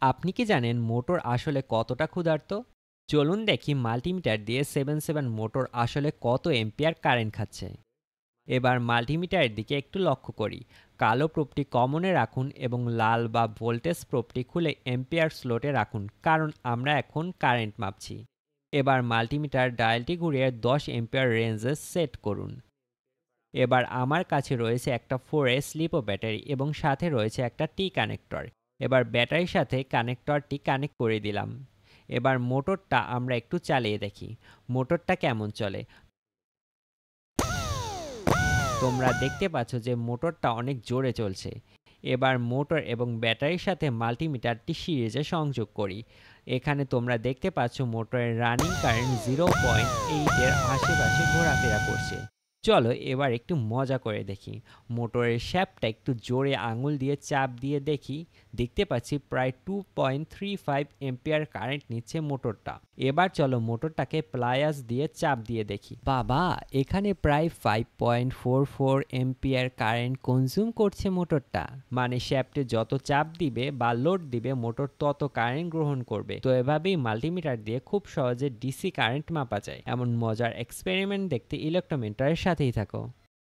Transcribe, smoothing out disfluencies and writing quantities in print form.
আপনি কি জানেন মোটর আসলে কতটা ক্ষুধার্ত? চলুন দেখি মাল্টিমিটার দিয়ে 77 মোটর আসলে কত এম্পিয়ার কারেন্ট খাচ্ছে। এবার মাল্টিমিটারের দিকে একটু লক্ষ্য করি। কালো প্রোবটি কমনে রাখুন এবং লাল বা ভোল্টেজ প্রোবটি খুলে এম্পিয়ার স্লোটে রাখুন, কারণ আমরা এখন কারেন্ট মাপছি। এবার মাল্টিমিটার ডায়ালটি ঘুরিয়ে 10 এম্পিয়ার রেঞ্জে সেট করুন। এবার আমার কাছে রয়েছে একটা 4A স্লিপো ব্যাটারি এবং সাথে রয়েছে একটা টি কানেক্টর। এবার ব্যাটারির সাথে কানেক্টরটি কানেক্ট করে দিলাম। এবার মোটরটা আমরা একটু চালিয়ে দেখি মোটরটা কেমন চলে। তোমরা দেখতে পাচ্ছ যে মোটরটা অনেক জোরে চলছে। এবার মোটর এবং ব্যাটারির সাথে মাল্টিমিটারটি সিরিজে সংযোগ করি। এখানে তোমরা দেখতে পাচ্ছ মোটরের রানিং কারেন্ট 0.8 এর আশেপাশে ঘোরাফেরা করছে। চলো এবার একটু মজা করে দেখি। মোটরের শ্যাফটটা একটু জোরে আঙুল দিয়ে চাপ দিয়ে দেখি। দেখতে পাচ্ছি প্রায় 2.35 এম্পিয়ার কারেন্ট নিচ্ছে মোটরটা। এবার চলো মোটরটাকে প্লায়াস দিয়ে চাপ দিয়ে দেখি। বাবা, এখানে প্রায় 5.44 এম্পিয়ার কারেন্ট কনজিউম করছে মোটরটা। মানে শ্যাফটে যত চাপ দিবে বা লোড দিবে মোটর তত কারেন্ট গ্রহণ করবে। তো এভাবেই মাল্টিমিটার দিয়ে খুব সহজে ডিসি কারেন্ট মাপা যায়। এমন মজার এক্সপেরিমেন্ট দেখতে ইলেক্ট্রোমিটারের সাথেই থাকো।